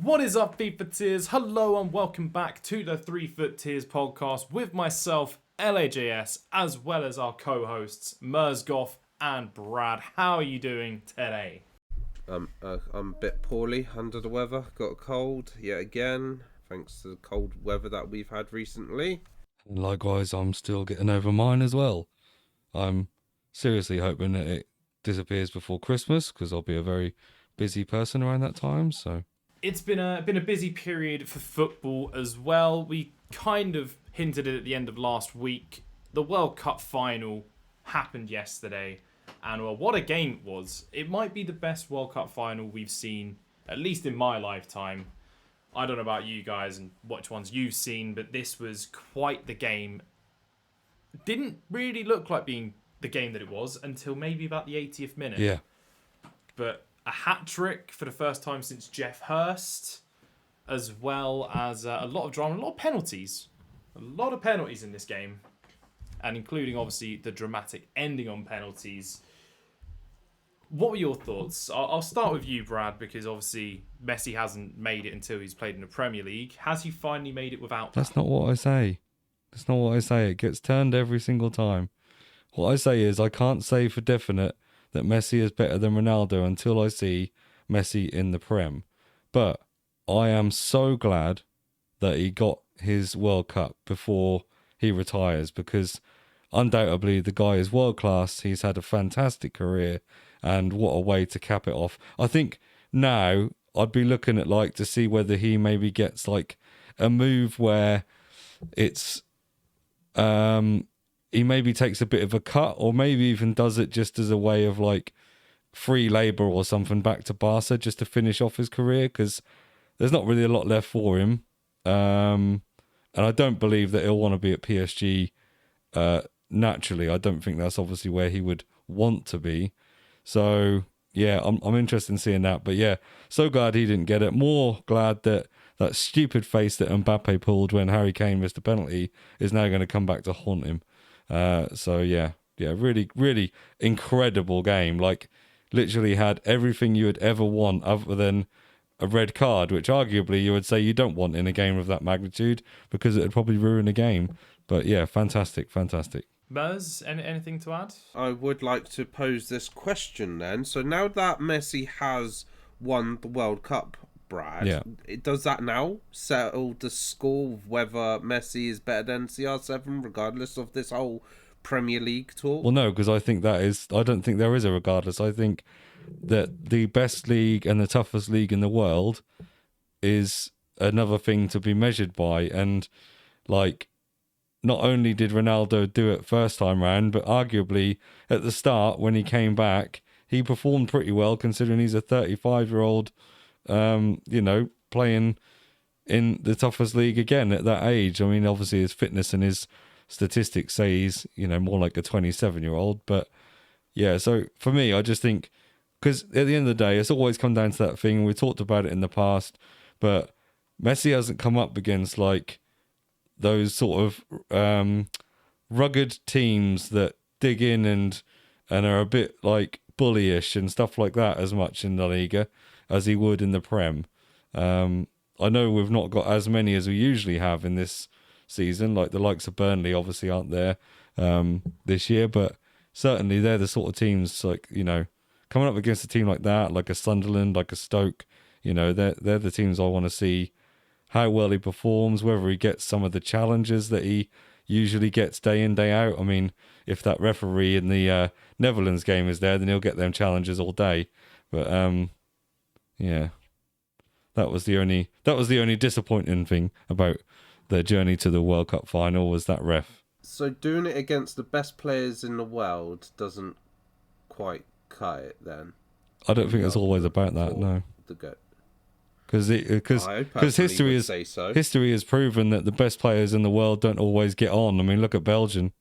What is up, FIFA Tiers? Hello and welcome back to the 3 Foot Tiers podcast with myself, LAJS, as well as our co-hosts, Mersgoth and Brad. How are you doing today? I'm a bit poorly, under the weather. Got a cold yet again, thanks to the cold weather that we've had recently. And likewise, I'm still getting over mine as well. I'm seriously hoping that it disappears before Christmas, because I'll be a very busy person around that time, so... It's been a busy period for football as well. We kind of hinted it at the end of last week. The World Cup final happened yesterday, and well, what a game it was. It might be the best World Cup final we've seen, at least in my lifetime. I don't know about you guys and which ones you've seen, but this was quite the game. Didn't really look like being the game that it was until maybe about the 80th minute. Yeah. But a hat-trick for the first time since Jeff Hurst, as well as a lot of drama, a lot of penalties. A lot of penalties in this game, and including, obviously, the dramatic ending on penalties. What were your thoughts? I'll start with you, Brad, because obviously Messi hasn't made it until he's played in the Premier League. Has he finally made it without that? That's not what I say. That's not what I say. It gets turned every single time. What I say is I can't say for definite that Messi is better than Ronaldo until I see Messi in the Prem. But I am so glad that he got his World Cup before he retires, because undoubtedly the guy is world class. He's had a fantastic career, and what a way to cap it off. I think now I'd be looking at to see whether he maybe gets a move where it's he maybe takes a bit of a cut, or maybe even does it just as a way of free labour or something back to Barca just to finish off his career, because there's not really a lot left for him. And I don't believe that he'll want to be at PSG naturally. I don't think that's obviously where he would want to be. So, yeah, I'm interested in seeing that. But yeah, so glad he didn't get it. More glad that that stupid face that Mbappe pulled when Harry Kane missed a penalty is now going to come back to haunt him. So yeah, really, really incredible game. Literally had everything you would ever want other than a red card, which arguably you would say you don't want in a game of that magnitude because it would probably ruin a game. But yeah, fantastic. Mers, anything to add? I would like to pose this question then. So now that Messi has won the World Cup, Brad, does that now settle the score of whether Messi is better than CR7 regardless of this whole Premier League talk? Well, no, because I don't think there is a regardless. I think that the best league and the toughest league in the world is another thing to be measured by. And not only did Ronaldo do it first time round, but arguably at the start when he came back, he performed pretty well considering he's a 35-year-old, playing in the toughest league again at that age. I mean, obviously his fitness and his statistics say he's, more like a 27-year-old. But yeah, so for me, I just think, because at the end of the day, it's always come down to that thing. We talked about it in the past, but Messi hasn't come up against those sort of rugged teams that dig in and are a bit bullyish and stuff like that as much in La Liga as he would in the Prem. I know we've not got as many as we usually have in this season, the likes of Burnley obviously aren't there this year, but certainly they're the sort of teams coming up against a team like that, like a Sunderland, like a Stoke, they're the teams I want to see how well he performs, whether he gets some of the challenges that he usually gets day in, day out. I mean, if that referee in the Netherlands game is there, then he'll get them challenges all day. But yeah, that was the only disappointing thing about their journey to the World Cup final, was that ref. So doing it against the best players in the world doesn't quite cut it then? I don't think it's always about that, no. Because history has proven that the best players in the world don't always get on. I mean, look at Belgium.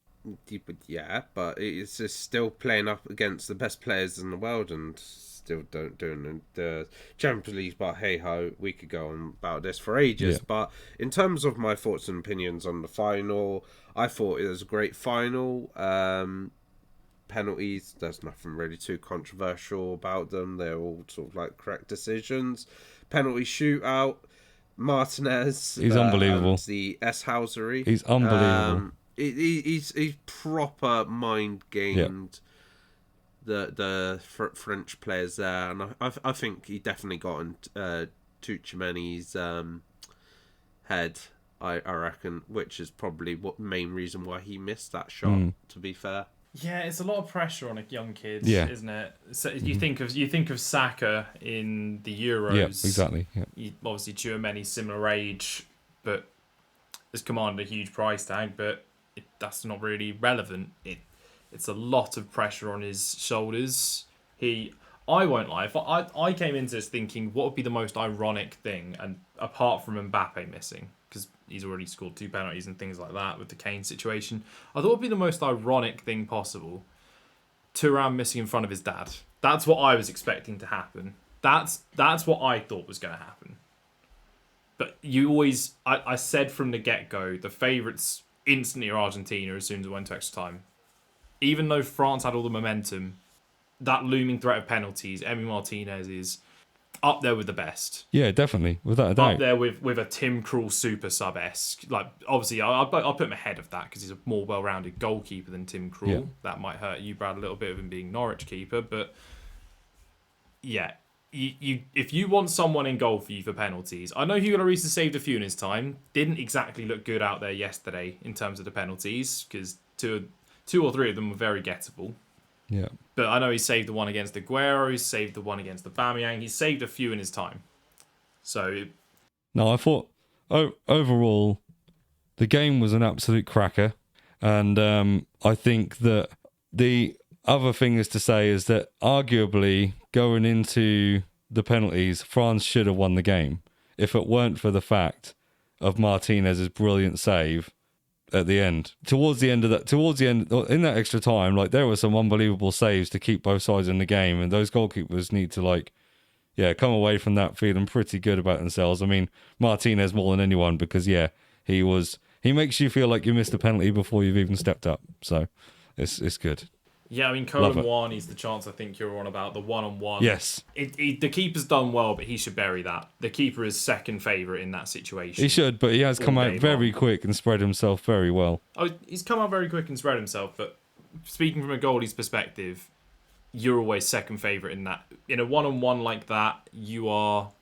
Yeah, but it's just still playing up against the best players in the world and still doing the Champions League. But hey ho, we could go on about this for ages. Yeah. But in terms of my thoughts and opinions on the final, I thought it was a great final. Penalties, there's nothing really too controversial about them. They're all sort of correct decisions. penalty shootout. Martinez. He's unbelievable. And the S-housery. He's unbelievable. He's proper mind gamed. Yeah. The French players there, and I think he definitely got in Tuchemani's head. I reckon, which is probably what main reason why he missed that shot. To be fair. Yeah, it's a lot of pressure on a young kid, isn't it? So you think of Saka in the Euros. Yeah, exactly. Yeah. Obviously, Tchouaméni's similar age, but has commanded a huge price tag. But that's not really relevant. It's a lot of pressure on his shoulders. I won't lie. I came into this thinking, what would be the most ironic thing, and apart from Mbappe missing, because he's already scored 2 penalties and things like that with the Kane situation, I thought it would be the most ironic thing possible. Thuram missing in front of his dad. That's what I was expecting to happen. That's what I thought was going to happen. But I said from the get-go, the favourites instantly are Argentina as soon as it went to extra time. Even though France had all the momentum, that looming threat of penalties, Emi Martinez is up there with the best. Yeah, definitely, without a doubt. Up there with a Tim Krul super sub-esque. Like, obviously, I'll put him ahead of that because he's a more well-rounded goalkeeper than Tim Krul. Yeah. That might hurt you, Brad, a little bit of him being Norwich keeper. But, yeah, if you want someone in goal for you for penalties, I know Hugo Lloris saved a few in his time. Didn't exactly look good out there yesterday in terms of the penalties because two or three of them were very gettable. Yeah. But I know he saved the one against Aguero, he saved the one against the Aubameyang, he's saved a few in his time. So... No, I thought, overall, the game was an absolute cracker. And I think that the other thing is to say is that arguably going into the penalties, France should have won the game if it weren't for the fact of Martinez's brilliant save at the end. Towards the end, in that extra time, like, there were some unbelievable saves to keep both sides in the game, and those goalkeepers need to come away from that feeling pretty good about themselves. I mean, Martinez more than anyone, because he makes you feel like you missed a penalty before you've even stepped up. So it's good. Yeah, I mean, Colomboigny's the chance I think you're on about, the one-on-one. Yes. The keeper's done well, but he should bury that. The keeper is second favourite in that situation. He should, but he has come out very quick and spread himself very well. Oh, he's come out very quick and spread himself, but speaking from a goalie's perspective, you're always second favourite in that. In a one-on-one like that, you're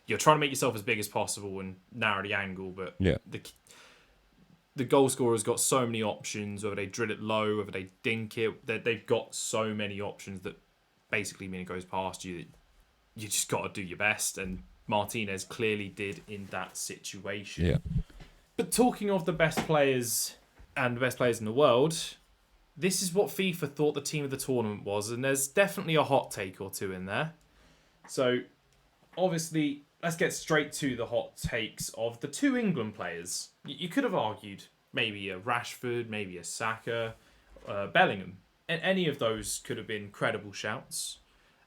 trying to make yourself as big as possible and narrow the angle, but the goal scorer's got so many options, whether they drill it low, whether they dink it, they've got so many options that basically mean it goes past you. You just got to do your best, and Martinez clearly did in that situation. Yeah. But talking of the best players and the best players in the world, this is what FIFA thought the team of the tournament was, and there's definitely a hot take or two in there. So, obviously, let's get straight to the hot takes of the 2 England players. You could have argued maybe a Rashford, maybe a Saka, Bellingham. And any of those could have been credible shouts.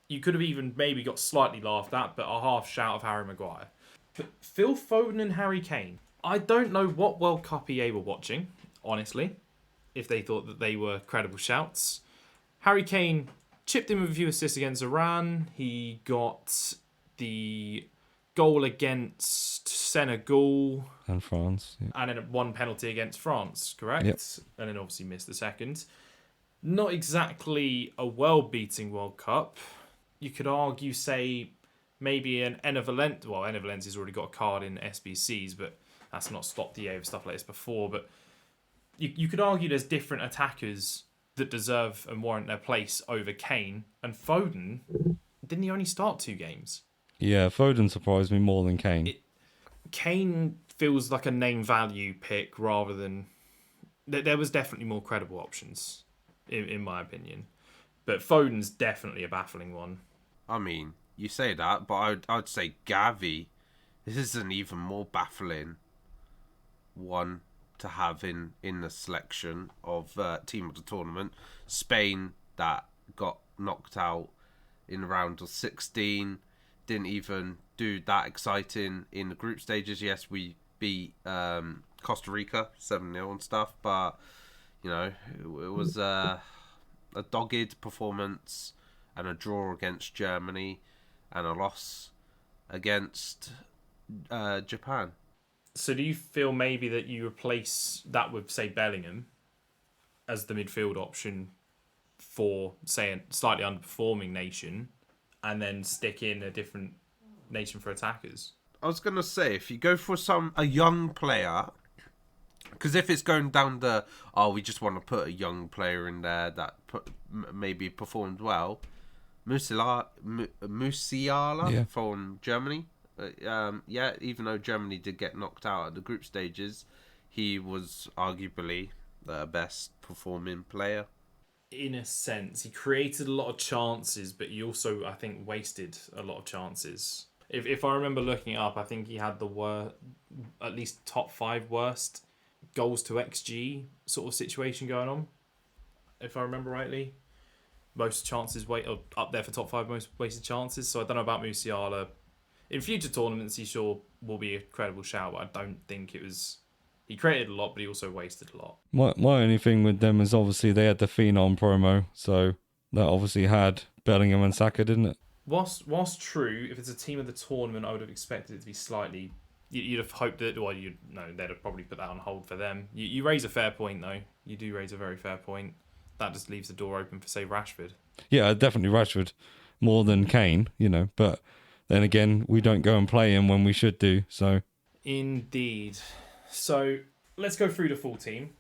You could have even maybe got slightly laughed at, but a half shout of Harry Maguire. But Phil Foden and Harry Kane, I don't know what World Cup EA were watching, honestly, if they thought that they were credible shouts. Harry Kane chipped in with a few assists against Iran. He got the goal against Senegal and France, and then 1 penalty against France, correct? Yep. And then obviously missed the second. Not exactly a well-beating World Cup. You could argue, say, maybe an Enner Valencia. Well, Enner Valencia's already got a card in SBCs, but that's not stopped EA with stuff like this before. But you could argue there's different attackers that deserve and warrant their place over Kane. And Foden, didn't he only start 2 games? Yeah, Foden surprised me more than Kane. Kane feels like a name value pick rather than... There was definitely more credible options, in my opinion. But Foden's definitely a baffling one. I mean, you say that, but I'd say Gavi. This is an even more baffling one to have in the selection of team of the tournament. Spain, that got knocked out in the round of 16, didn't even do that exciting in the group stages. Yes, we beat Costa Rica 7-0 and stuff, but it was a dogged performance and a draw against Germany and a loss against Japan. So do you feel maybe that you replace that with, say, Bellingham as the midfield option for, say, a slightly underperforming nation, and then stick in a different nation for attackers? I was going to say, if you go for a young player, because if it's going down we just want to put a young player in there that maybe performed well, Musiala from Germany. Even though Germany did get knocked out at the group stages, he was arguably the best performing player. In a sense, he created a lot of chances, but he also, I think, wasted a lot of chances. If I remember looking it up, I think he had at least top 5 worst goals to XG sort of situation going on, if I remember rightly. Most chances up there for top 5 most wasted chances. So I don't know about Musiala. In future tournaments, he sure will be a credible shout, but I don't think it was... He created a lot, but he also wasted a lot. My only thing with them is obviously they had the Phenom promo, so that obviously had Bellingham and Saka, didn't it? Whilst true, if it's a team of the tournament, I would have expected it to be slightly... You'd have hoped that... Well, they'd have probably put that on hold for them. You raise a fair point, though. You do raise a very fair point. That just leaves the door open for, say, Rashford. Yeah, definitely Rashford more than Kane, but then again, we don't go and play him when we should do, so... Indeed. So, let's go through the full team.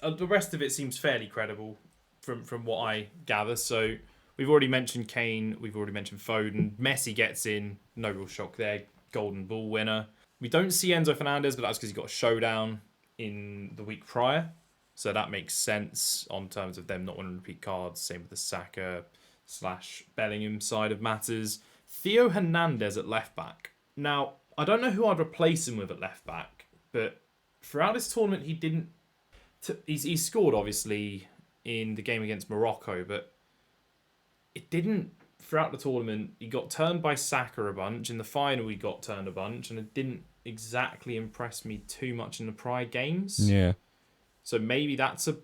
The rest of it seems fairly credible from what I gather. So, we've already mentioned Kane, we've already mentioned Foden. Messi gets in, no real shock there, Golden Ball winner. We don't see Enzo Fernandez, but that's because he got a showdown in the week prior. So that makes sense on terms of them not wanting to repeat cards. Same with the Saka / Bellingham side of matters. Theo Hernandez at left back. Now, I don't know who I'd replace him with at left back, but throughout this tournament, he didn't... He scored, obviously, in the game against Morocco, but it didn't... Throughout the tournament, he got turned by Saka a bunch. In the final, he got turned a bunch, and it didn't exactly impress me too much in the prior games. Yeah. So maybe that's a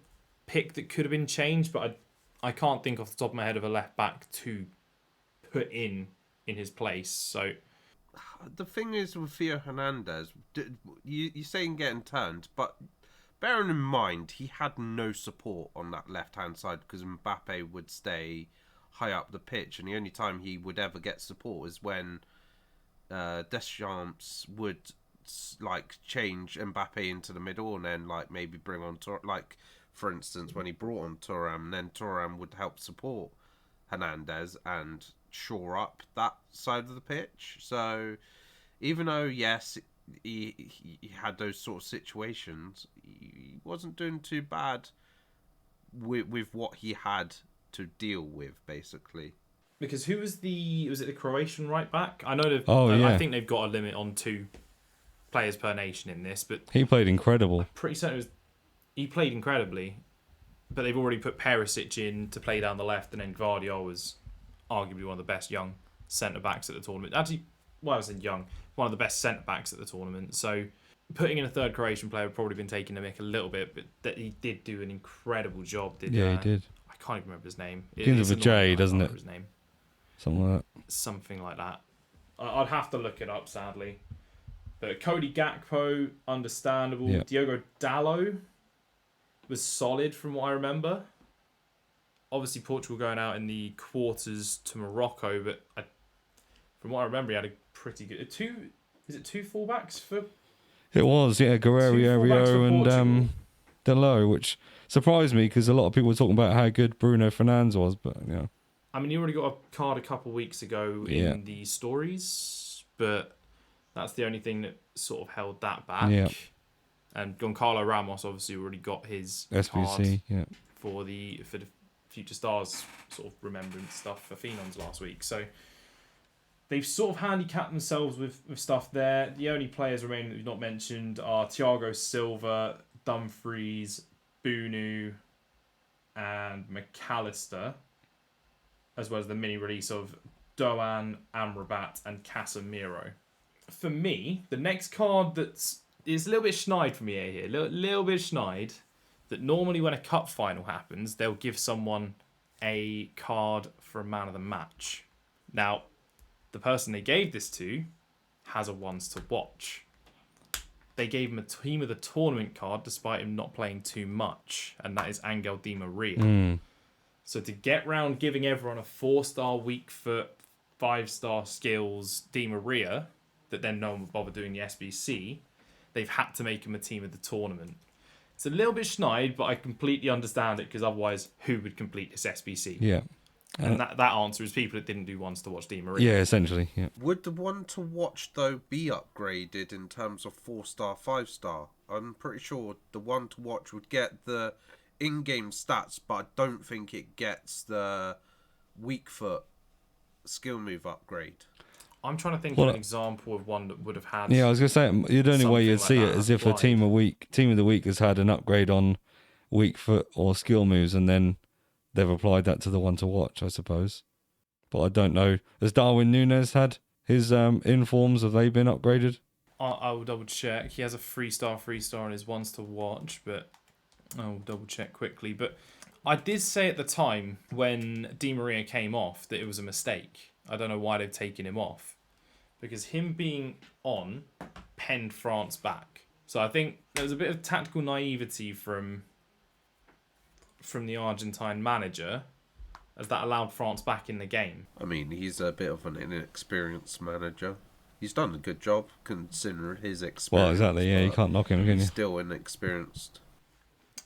pick that could have been changed, but I can't think off the top of my head of a left back to put in his place. So the thing is with Theo Hernandez, you're saying getting turned, but bearing in mind he had no support on that left-hand side because Mbappe would stay high up the pitch, and the only time he would ever get support is when Deschamps would change Mbappe into the middle and then maybe bring on for instance when he brought on Thuram, then Thuram would help support Hernandez and shore up that side of the pitch. So even though yes he had those sort of situations, he wasn't doing too bad with what he had to deal with, basically. Because who was it the Croatian right back? I know I think they've got a limit on 2 players per nation in this, but he played incredible. I'm pretty certain he played incredibly, but they've already put Perisic in to play down the left, and then Gvardiol was arguably one of the best young centre-backs at the tournament. Actually, I was young, one of the best centre-backs at the tournament, so putting in a third Croatian player would probably been taking the mick a little bit, but that he did do an incredible job, he did. I can't even remember his name. Begins with a J, doesn't it? His name. Something like that. I'd have to look it up, sadly. But Cody Gakpo, understandable. Yeah. Diogo Dalot was solid from what I remember. Obviously, Portugal going out in the quarters to Morocco, but from what I remember, he had a pretty good... Is it 2 fullbacks for... It was, yeah, Guerrero and Dalot, which surprised me because a lot of people were talking about how good Bruno Fernandes was, but yeah. I mean, he already got a card a couple of weeks ago in the stories, but that's the only thing that sort of held that back. Yeah. And Goncalo Ramos obviously already got his SBC, card for the Future Stars sort of remembrance stuff for Phenoms last week. So they've sort of handicapped themselves with stuff there. The only players remaining that we've not mentioned are Thiago Silva, Dumfries, Bunu, and McAllister, as well as the mini release of Doan, Amrabat, and Casemiro. For me, the next card is a little bit schneid for me here. Little bit schneid. That normally when a cup final happens, they'll give someone a card for a man of the match. Now, the person they gave this to has a ones to watch. They gave him a team of the tournament card despite him not playing too much, and that is Angel Di Maria. So to get round giving everyone a 4-star weak foot, 5-star skills Di Maria, that then no one would bother doing the SBC, they've had to make him a team of the tournament. It's a little bit schneid, but I completely understand it, because otherwise, who would complete this SBC? Yeah. And that answer is people that didn't do ones to watch Di Maria. Yeah, essentially. Yeah. Would the one to watch, though, be upgraded in terms of 4-star, 5-star? I'm pretty sure the one to watch would get the in-game stats, but I don't think it gets the weak foot skill move upgrade. I'm trying to think of an example of one that would have had. Yeah, I was gonna say the only way you'd see it is if a applied. team of the week has had an upgrade on weak foot or skill moves, and then they've applied that to the one to watch, I suppose. But I don't know. Has Darwin Núñez had his informs? Have they been upgraded? I will double check. He has a 3-star on his ones to watch, but I'll double check quickly. But I did say at the time when Di Maria came off that it was a mistake. I don't know why they've taken him off, because him being on penned France back. So I think there was a bit of tactical naivety from the Argentine manager, as that allowed France back in the game. I mean, he's a bit of an inexperienced manager. He's done a good job considering his experience. Well, exactly. Yeah, you can't knock him, can you? He's still inexperienced.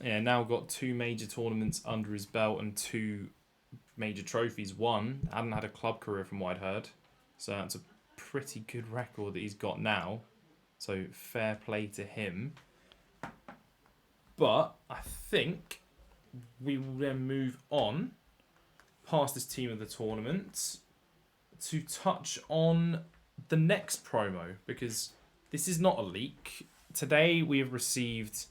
Yeah, now got 2 major tournaments under his belt and 2 major trophies. One, hadn't had a club career from what I'd heard. So that's a pretty good record that he's got now. So fair play to him. But I think we will then move on past this team of the tournament to touch on the next promo, because this is not a leak. Today we have received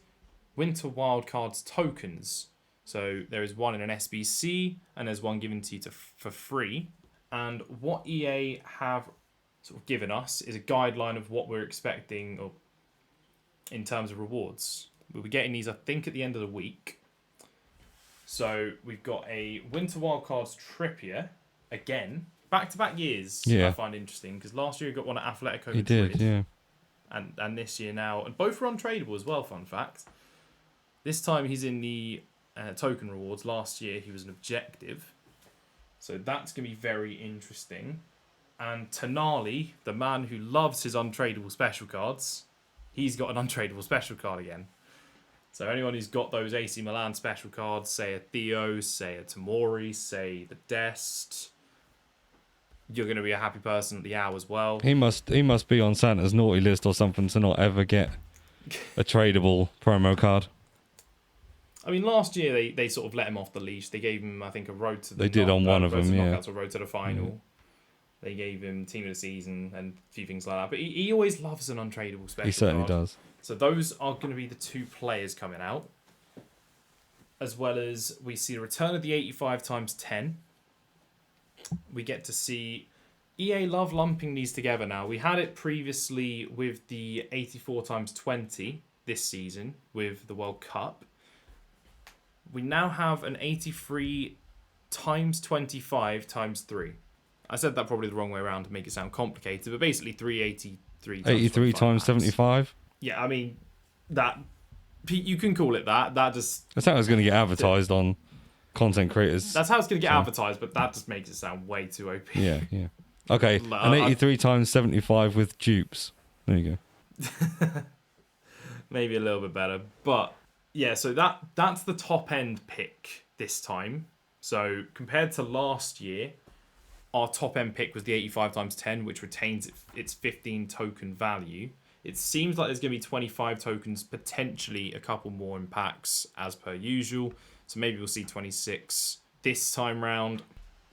Winter Wildcards tokens. So there is one in an SBC and there's one given to you for free. And what EA have sort of given us is a guideline of what we're expecting or in terms of rewards. We'll be getting these, I think, at the end of the week. So we've got a Winter Wildcards Trippier, again, back-to-back years. Yeah. I find interesting, because last year we got one at Atletico He Madrid. did, yeah. And this year now, and both are untradeable as well, fun fact. This time he's in the token rewards. Last year he was an objective. So that's going to be very interesting. And Tonali, the man who loves his untradeable special cards, he's got an untradeable special card again. So anyone who's got those AC Milan special cards, say a Theo, say a Tomori, say the Dest, you're going to be a happy person at the hour as well. He must be on Santa's naughty list or something to not ever get a tradable promo card. I mean, last year they sort of let him off the leash. They gave him, I think, a road to the They did on one of them, yeah. knockouts or road to the final. Mm. They gave him team of the season and a few things like that. But he always loves an untradeable special He certainly card. does. So those are going to be the 2 players coming out. As well as we see the return of the 85 times 10. We get to see EA love lumping these together now. We had it previously with the 84 times 20 this season with the World Cup. We now have an 83 times 25 times 3. I said that probably the wrong way around to make it sound complicated, but basically 383 times 83 times 75? Yeah, I mean, that you can call it that. That's how it's going to get advertised on content creators. That's how it's going to get advertised, but that just makes it sound way too OP. Yeah. Okay, an 83 times 75 with dupes. There you go. Maybe a little bit better. But, yeah, so that's the top end pick this time. So, compared to last year, our top end pick was the 85 times 10, which retains its 15 token value. It seems like there's going to be 25 tokens, potentially a couple more in packs as per usual. So maybe we'll see 26 this time round.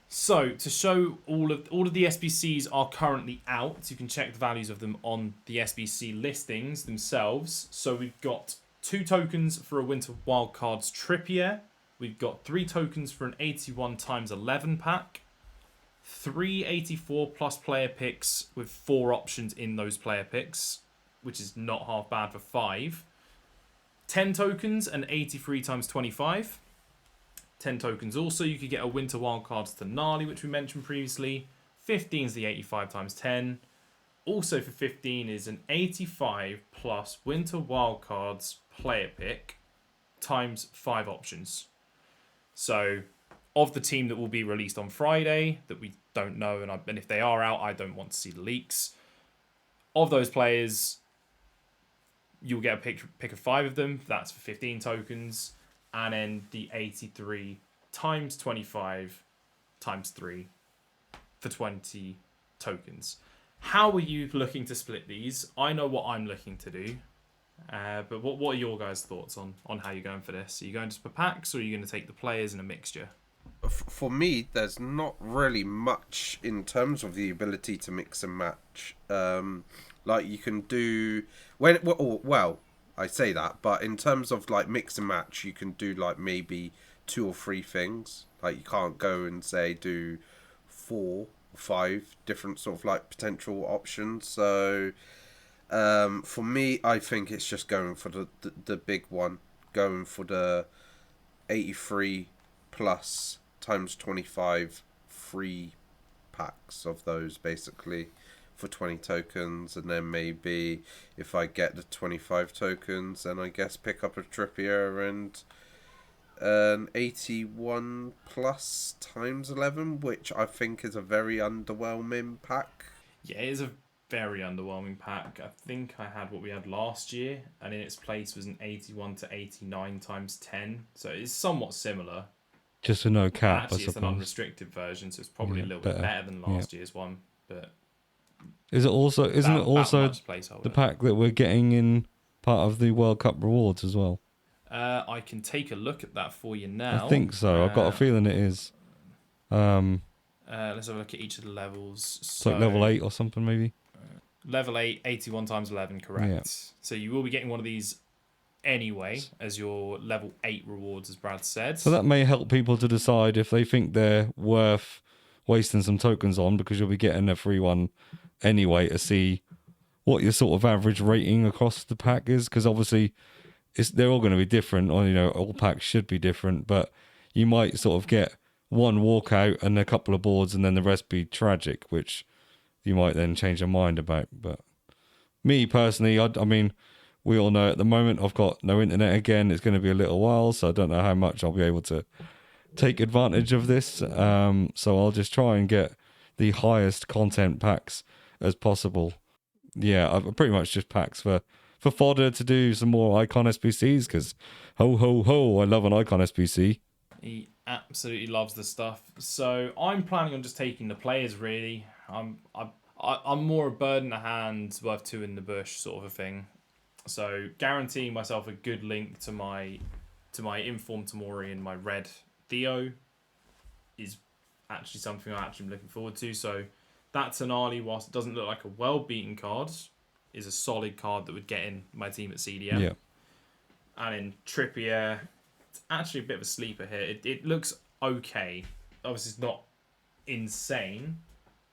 So to show all of the SBCs are currently out. You can check the values of them on the SBC listings themselves. So we've got 2 tokens for a Winter Wildcards Trippier. We've got 3 tokens for an 81 times 11 pack. 3 84 plus player picks with 4 options in those player picks, which is not half bad for 5. 10 tokens and 83 times 25. 10 tokens also. You could get a Winter Wildcards Tonali, which we mentioned previously. 15 is the 85 times 10. Also for 15 is an 85 plus Winter Wildcards player pick times 5 options. So, of the team that will be released on Friday, that we don't know, and if they are out, I don't want to see the leaks. Of those players, you'll get a pick of 5 of them. That's for 15 tokens. And then the 83 times 25 times 3 for 20 tokens. How are you looking to split these? I know what I'm looking to do. But what are your guys' thoughts on how you're going for this? Are you going just for packs, or are you going to take the players in a mixture? For me, there's not really much in terms of the ability to mix and match. Like you can do well, I say that, but in terms of like mix and match, you can do like maybe 2 or 3 things. Like you can't go and say do 4 or 5 different sort of like potential options. So for me, I think it's just going for the big one, going for the 83 plus times 25 free packs of those basically for 20 tokens, and then maybe if I get the 25 tokens, then I guess pick up a Trippier and an 81 plus times 11, which I think is a very underwhelming pack. Yeah, it is a very underwhelming pack. I think I had what we had last year, and in its place was an 81 to 89 times 10. So it's somewhat similar. Just for no cap, Actually, I it's an suppose. unrestricted version, so it's probably a little bit better than last year's one. But isn't it also the pack that we're getting in part of the World Cup rewards as well? I can take a look at that for you now. I think so. I've got a feeling it is. Let's have a look at each of the levels. It's like level 8 or something, maybe. Level 8, 81 times 11, correct. Yeah. So you will be getting one of these anyway as your level 8 rewards, as Brad said. So that may help people to decide if they think they're worth wasting some tokens on, because you'll be getting a free one anyway to see what your sort of average rating across the pack is, because obviously they're all going to be different, or all packs should be different, but you might sort of get one walkout and a couple of boards and then the rest be tragic, which you might then change your mind about. But me personally, I mean, we all know at the moment I've got no internet again. It's going to be a little while, so I don't know how much I'll be able to take advantage of this. So I'll just try and get the highest content packs as possible. Yeah, I've pretty much just packs for fodder to do some more icon SBCs, because ho ho ho, I love an icon SBC. He absolutely loves the stuff. So I'm planning on just taking the players, really. I'm more a bird in the hand, worth 2 in the bush sort of a thing. So guaranteeing myself a good link to my Inform Tamori and my Red Theo is actually something I'm actually looking forward to. So that Tonali, whilst it doesn't look like a well-beaten card, is a solid card that would get in my team at CDM. Yeah. And in Trippier, it's actually a bit of a sleeper here. It looks okay. Obviously, it's not insane,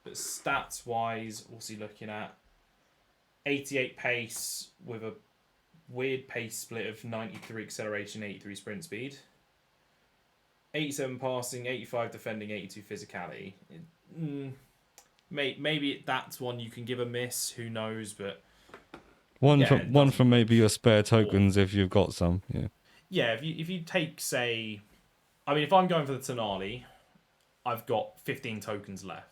but stats-wise, what's he looking at? 88 pace with a weird pace split of 93 acceleration, 83 sprint speed. 87 passing, 85 defending, 82 physicality. Maybe that's one you can give a miss. Who knows? But one from maybe your spare tokens if you've got some. Yeah. Yeah. If you take, say, I mean, if I'm going for the Tonali, I've got 15 tokens left.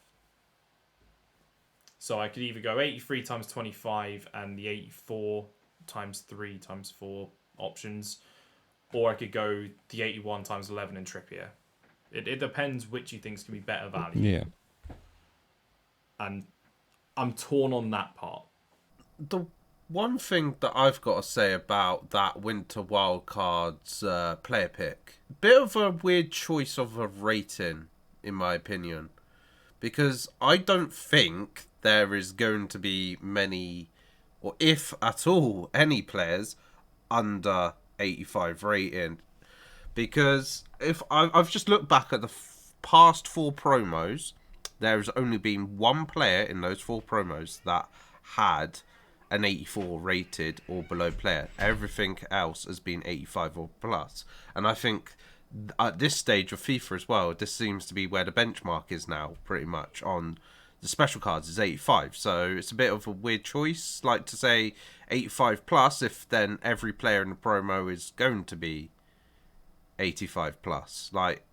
So I could either go 83 times 25 and the 84 times 3 times 4 options, or I could go the 81 times 11 in Trippier. It depends which you think is going to be better value. Yeah. And I'm torn on that part. The one thing that I've got to say about that Winter Wildcards player pick, bit of a weird choice of a rating, in my opinion. Because I don't think there is going to be many, or if at all, any players under 85 rating. Because if I've just looked back at the past 4 promos, there's only been one player in those 4 promos that had an 84 rated or below player. Everything else has been 85 or plus. And I think at this stage of FIFA as well, this seems to be where the benchmark is now, pretty much, on the special cards is 85. So it's a bit of a weird choice, like to say 85 plus if then every player in the promo is going to be 85 plus. Like,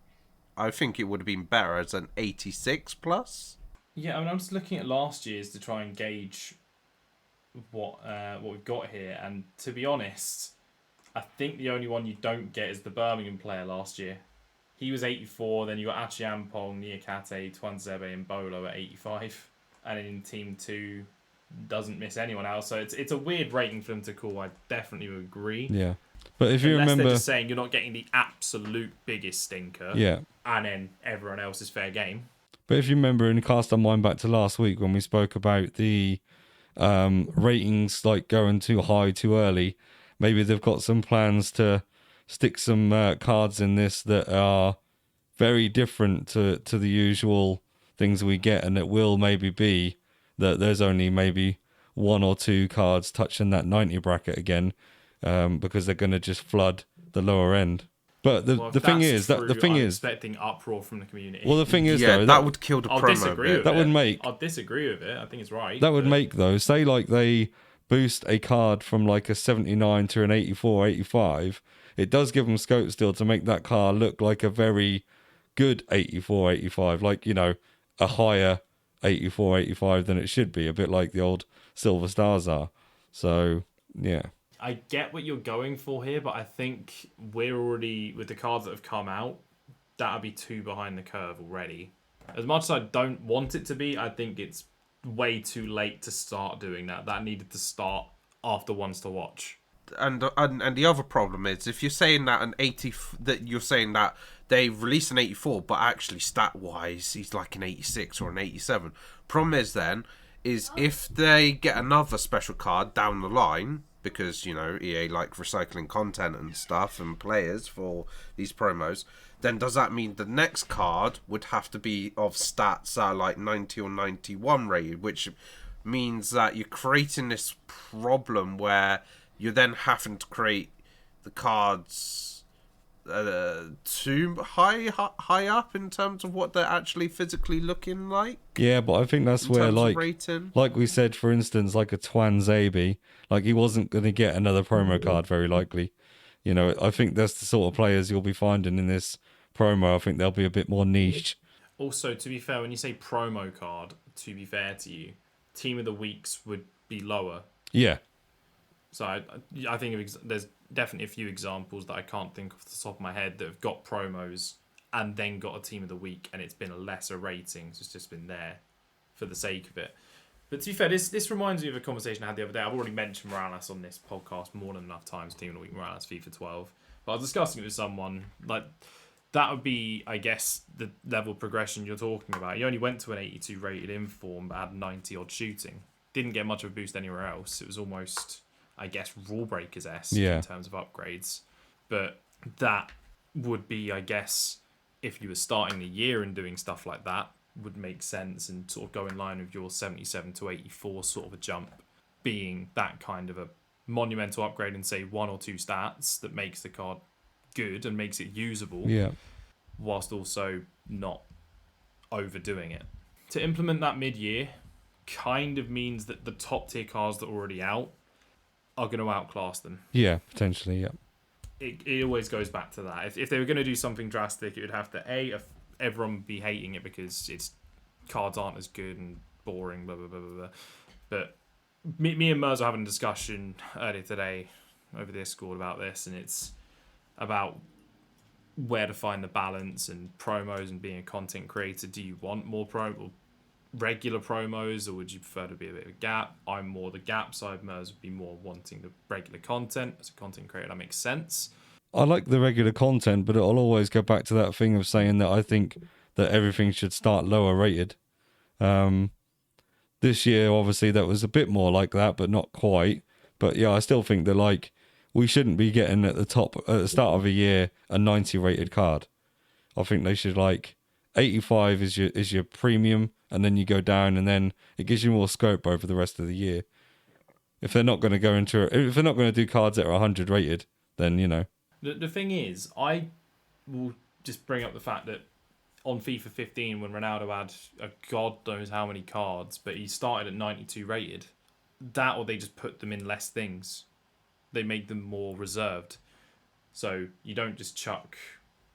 I think it would have been better as an 86 plus. Yeah, I mean, I'm just looking at last year's to try and gauge what we've got here, and to be honest, I think the only one you don't get is the Birmingham player last year. He was 84, then you got Achiampong, Niakate, Twanzebe and Bolo at 85. And in Team 2, doesn't miss anyone else. So it's a weird rating for them to call, I definitely would agree. Yeah. But if you Unless remember... they're just saying you're not getting the absolute biggest stinker. Yeah. And then everyone else is fair game. But if you remember, in cast our mind back to last week when we spoke about the ratings like going too high too early, maybe they've got some plans to stick some cards in this that are very different to the usual things we get, and it will maybe be that there's only maybe 1 or 2 cards touching that 90 bracket again, because they're going to just flood the lower end. But the thing is that I'm expecting uproar from the community. Well, the thing is, yeah, though, that would kill the I'll promo. disagree with that it. would make... I'll disagree with it. I think it's right. That would make, though, say like they boost a card from like a 79 to an 84, 85, it does give them scope still to make that card look like a very good 84, 85, like, you know, a higher 84, 85 than it should be, a bit like the old Silver Stars are. So, yeah. I get what you're going for here, but I think we're already, with the cards that have come out, that'll be too behind the curve already. As much as I don't want it to be, I think it's way too late to start doing that. That needed to start after Ones to Watch. And the other problem is, if you're saying that you're saying that they released an 84, but actually stat wise he's like an 86 or an 87. Problem is then is if they get another special card down the line, because you know EA like recycling content and stuff and players for these promos, then does that mean the next card would have to be of stats that are like 90 or 91 rated, which means that you're creating this problem where you're then having to create the cards too high up in terms of what they're actually physically looking like. Yeah, but I think that's where, like we said, for instance, like a Twanzebe, like he wasn't going to get another promo card very likely. You know, I think that's the sort of players you'll be finding in this promo. I think they'll be a bit more niche. Also, to be fair, when you say promo card, to be fair to you, Team of the Weeks would be lower. Yeah. So I think there's definitely a few examples that I can't think off the top of my head that have got promos and then got a Team of the Week and it's been a lesser rating. So it's just been there for the sake of it. But to be fair, this reminds me of a conversation I had the other day. I've already mentioned Morales on this podcast more than enough times, Team of the Week Morales, FIFA 12. But I was discussing it with someone, like, that would be, I guess, the level of progression you're talking about. He only went to an 82 rated inform, but had 90 odd shooting. Didn't get much of a boost anywhere else. It was almost, I guess, rule breakers-esque in terms of upgrades. But that would be, I guess, if you were starting the year and doing stuff like that, would make sense and sort of go in line with your 77 to 84 sort of a jump being that kind of a monumental upgrade and say 1 or 2 stats that makes the card good and makes it usable, whilst also not overdoing it. To implement that mid-year kind of means that the top tier cards that are already out are going to outclass them. Yeah, potentially, yeah. It always goes back to that. If they were going to do something drastic, it would have to, everyone would be hating it because its cards aren't as good and boring, blah, blah, blah, blah, blah. But me and Mers were having a discussion earlier today over Discord about this, and it's about where to find the balance and promos and being a content creator. Do you want more regular promos, or would you prefer to be a bit of a gap? I'm more the gap side. Mers would be more wanting the regular content. As a content creator, that makes sense. I like the regular content, but it'll always go back to that thing of saying that I think that everything should start lower rated. This year, obviously, that was a bit more like that, but not quite. But yeah, I still think that like we shouldn't be getting at the start of a year a 90 rated card. I think they should, like, 85 is your premium, and then you go down, and then it gives you more scope over the rest of the year. If they're not going to do cards that are 100 rated, then, you know. The thing is, I will just bring up the fact that on FIFA 15 when Ronaldo had a god knows how many cards, but he started at 92 rated. That or they just put them in less things. They made them more reserved. So you don't just chuck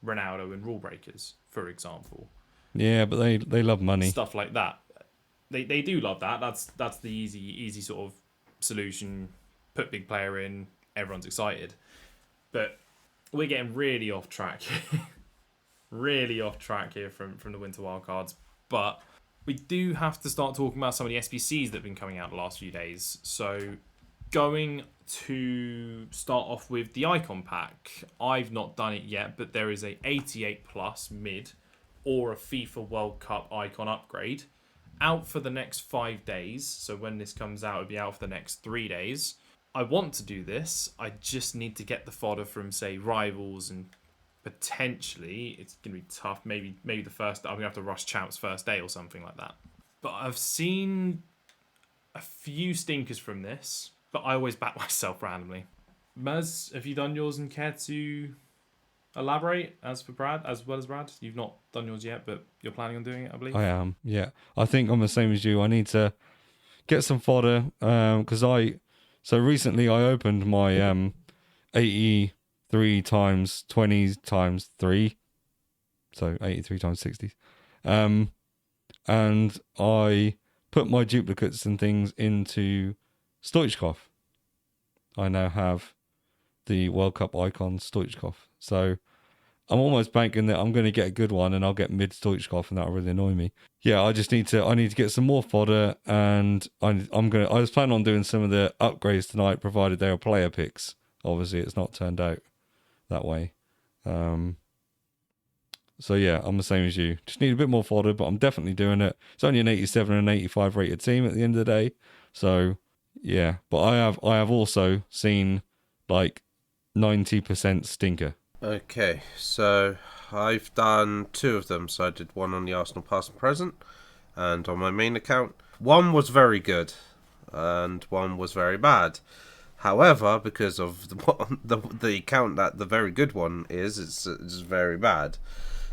Ronaldo in rule breakers, for example. Yeah, but they love money. Stuff like that. They do love that. That's the easy sort of solution. Put big player in, everyone's excited. But we're getting really off track. Really off track here from the Winter Wildcards. But we do have to start talking about some of the SBCs that have been coming out the last few days. So going to start off with the Icon Pack. I've not done it yet, but there is a 88 plus mid or a FIFA World Cup Icon upgrade out for the next 5 days. So when this comes out, it'll be out for the next 3 days. I want to do this. I just need to get the fodder from, say, Rivals, and potentially it's going to be tough. Maybe the first, I'm going to have to rush Champs first day or something like that. But I've seen a few stinkers from this, but I always back myself randomly. Mez, have you done yours and care to elaborate as well as Brad? You've not done yours yet, but you're planning on doing it, I believe. I am, yeah. I think I'm the same as you. I need to get some fodder because so recently I opened my 83 times 20 times 3, so 83 times 60, and I put my duplicates and things into Stoichkov. I now have the World Cup icon Stoichkov, so I'm almost banking that I'm going to get a good one and I'll get mid Stoichkov, and that'll really annoy me. Yeah, I need to get some more fodder, and I was planning on doing some of the upgrades tonight, provided they are player picks. Obviously, it's not turned out that way. So yeah, I'm the same as you. Just need a bit more fodder, but I'm definitely doing it. It's only an 87 and an 85 rated team at the end of the day. So yeah, but I have also seen like 90% stinker. Okay, so I've done 2 of them. So I did one on the Arsenal past and present, and on my main account. One was very good, and one was very bad. However, because of the account that the very good one it's very bad.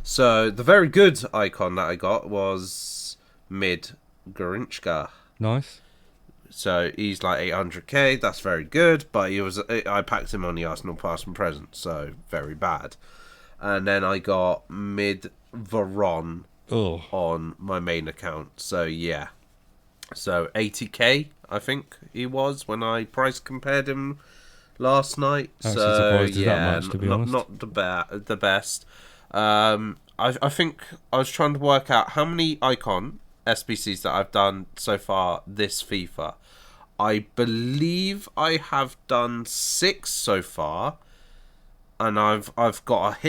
So the very good icon that I got was mid Gorinchka. Nice. So he's like 800k. That's very good, but I packed him on the Arsenal past and present, so very bad. And then I got mid Veron on my main account. So yeah, so 80k I think he was when I price compared him last night. So yeah, that much, to be honest. Not the best. I think I was trying to work out how many icon SBCs that I've done so far this FIFA. I believe I have done 6 so far, and I've got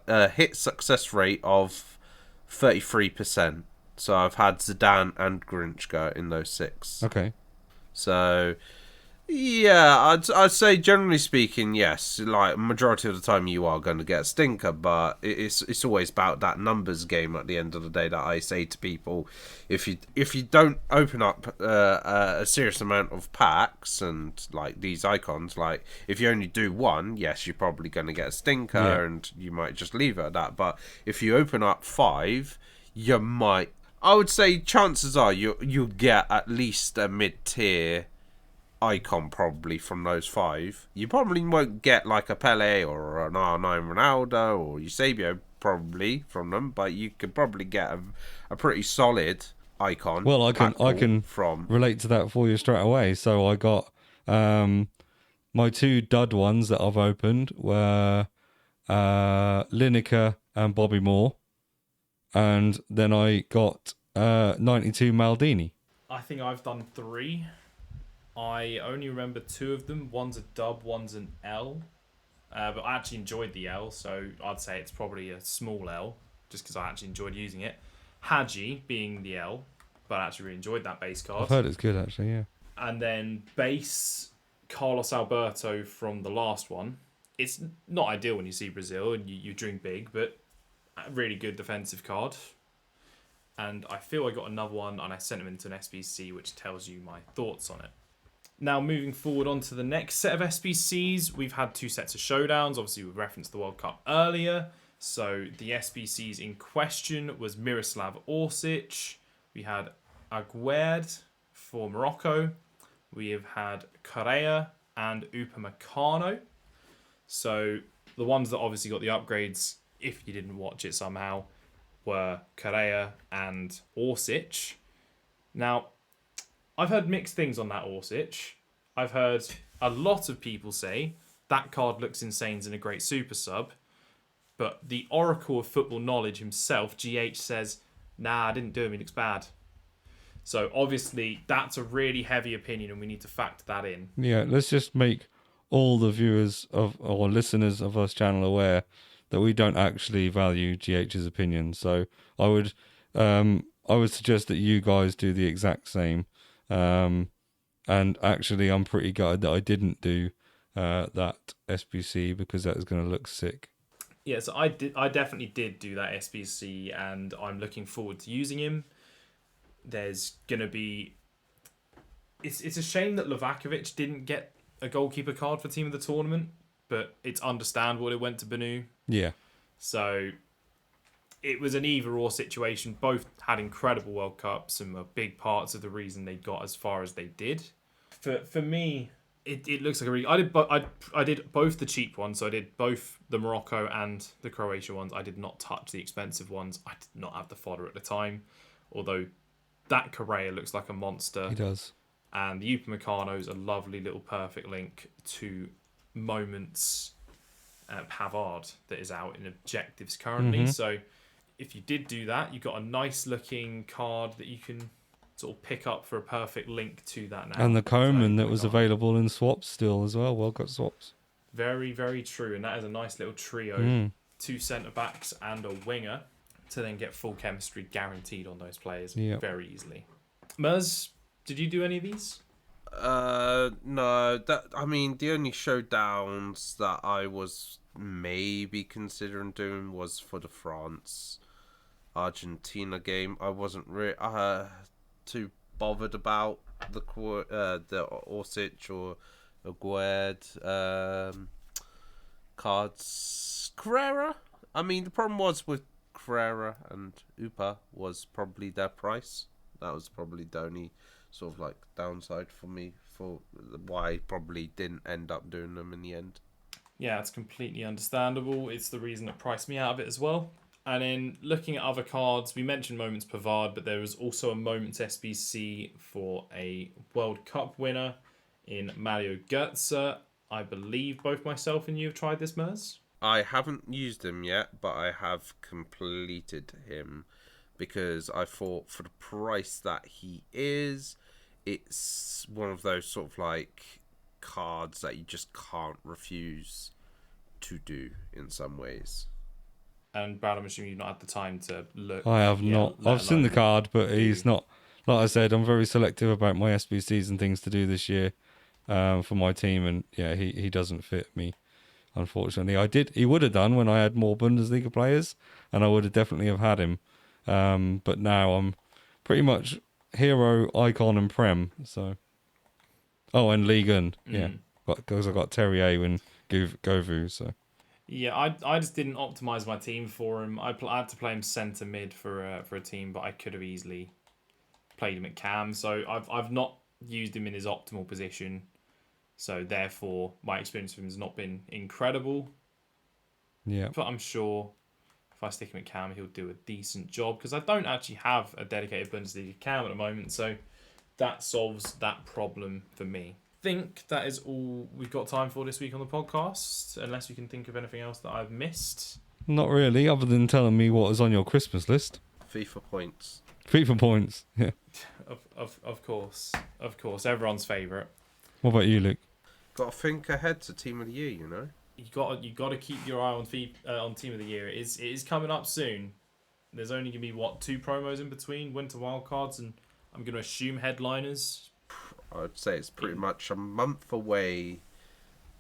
a hit success rate of 33%. So I've had Zidane and Grinchka in those 6. Okay. So yeah, I'd say generally speaking, yes. Like majority of the time, you are going to get a stinker, but it's always about that numbers game. At the end of the day, that I say to people, if you don't open up a serious amount of packs and like these icons, like if you only do one, yes, you're probably going to get a stinker, and you might just leave it at that. But if you open up 5, you might. I would say chances are you'll get at least a mid-tier icon probably from those 5. You probably won't get like a Pele or an R9 Ronaldo or Eusebio probably from them, but you could probably get a pretty solid icon. Well, I can relate to that for you straight away. So I got my 2 dud ones that I've opened were Lineker and Bobby Moore, and then I got 92 Maldini. I think I've done 3. I only remember 2 of them. One's a dub, one's an L. But I actually enjoyed the L, so I'd say it's probably a small L, just because I actually enjoyed using it. Hadji being the L, but I actually really enjoyed that base card. I've heard it's good, actually, yeah. And then base Carlos Alberto from the last one. It's not ideal when you see Brazil and you dream big, but a really good defensive card. And I feel I got another one, and I sent him into an SBC, which tells you my thoughts on it. Now, moving forward on to the next set of SBCs, we've had 2 sets of showdowns. Obviously, we referenced the World Cup earlier. So the SBCs in question was Miroslav Orsic. We had Aguerd for Morocco. We have had Correa and Upamecano. So the ones that obviously got the upgrades, if you didn't watch it somehow, were Correa and Orsic. Now, I've heard mixed things on that Orsic. I've heard a lot of people say that card looks insane in a great super sub. But the Oracle of Football Knowledge himself, GH, says, nah, I didn't do him, he looks bad. So obviously that's a really heavy opinion and we need to factor that in. Yeah, let's just make all the viewers of or listeners of us channel aware that we don't actually value GH's opinion. So I would suggest that you guys do the exact same. And actually, I'm pretty gutted that I didn't do that SBC because that is going to look sick. Yeah, so I definitely did do that SBC, and I'm looking forward to using him. There's gonna be. It's a shame that Lovakovic didn't get a goalkeeper card for team of the tournament, but it's understandable it went to Banu. Yeah. So it was an either-or situation. Both had incredible World Cups and were big parts of the reason they got as far as they did. For me, it looks like a really... I did both the cheap ones, so I did both the Morocco and the Croatia ones. I did not touch the expensive ones. I did not have the fodder at the time, although that Correa looks like a monster. He does. And the Upamecano is a lovely little perfect link to Moments Pavard that is out in objectives currently. Mm-hmm. So if you did do that, you've got a nice looking card that you can sort of pick up for a perfect link to that now. And the Coman that was card. available in swaps still as well, World Cup swaps. Very, very true. And that is a nice little trio. 2 centre-backs and a winger to then get full chemistry guaranteed on those players very easily. Mers, did you do any of these? No. The only showdowns that I was maybe considering doing was for the France-Argentina game. I wasn't really too bothered about the Orsic or Aguerd cards. Carrera. I mean, the problem was with Carrera and Upa was probably their price. That was probably the only sort of like downside for me for why I probably didn't end up doing them in the end. Yeah, it's completely understandable. It's the reason that priced me out of it as well. And in looking at other cards, we mentioned Moments Pavard, but there was also a Moments SBC for a World Cup winner in Mario Gotze. I believe both myself and you have tried this, Mers. I haven't used him yet, but I have completed him because I thought for the price that he is, it's one of those sort of like cards that you just can't refuse to do in some ways. And Brad, I'm assuming you've not had the time to look. I have not. I've seen the card, but he's not. Like I said, I'm very selective about my SBCs and things to do this year for my team, and yeah, he doesn't fit me, unfortunately. He would have done when I had more Bundesliga players, and I would have definitely have had him. But now I'm pretty much hero, icon, and prem. So, and Ligue 1, yeah, because I got Terrier and Govu. So, yeah, I just didn't optimize my team for him. I had to play him centre mid for a team, but I could have easily played him at cam. So I've not used him in his optimal position. So therefore, my experience with him has not been incredible. Yeah, but I'm sure if I stick him at cam, he'll do a decent job because I don't actually have a dedicated Bundesliga cam at the moment. So that solves that problem for me. I think that is all we've got time for this week on the podcast, unless you can think of anything else that I've missed. not really, other than telling me what was on your Christmas list. FIFA points. FIFA points, yeah. Of course, everyone's favourite. What about you, Luke? Got to think ahead to Team of the Year, you know. You got to keep your eye on on Team of the Year. It is coming up soon. There's only gonna be 2 promos in between Winter Wildcards, and I'm gonna assume headliners. I'd say it's pretty much a month away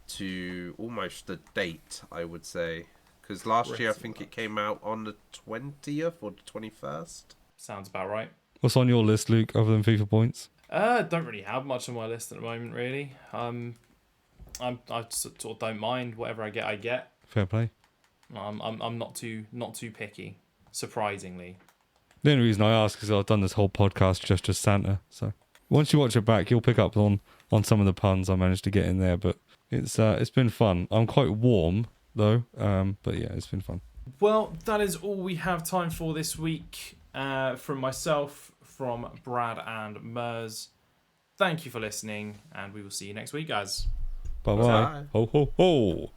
to almost the date, I would say. Because last year I think it came out on the 20th or the 21st. Sounds about right. What's on your list, Luke, other than FIFA points? Don't really have much on my list at the moment, really. I sort of don't mind whatever I get. Fair play. I'm not too picky, surprisingly. The only reason I ask is I've done this whole podcast just as Santa. So once you watch it back, you'll pick up on some of the puns I managed to get in there. But it's been fun. I'm quite warm though. But yeah, it's been fun. Well, that is all we have time for this week. From myself, from Brad and Mers. Thank you for listening, and we will see you next week, guys. Bye bye. Ho ho ho.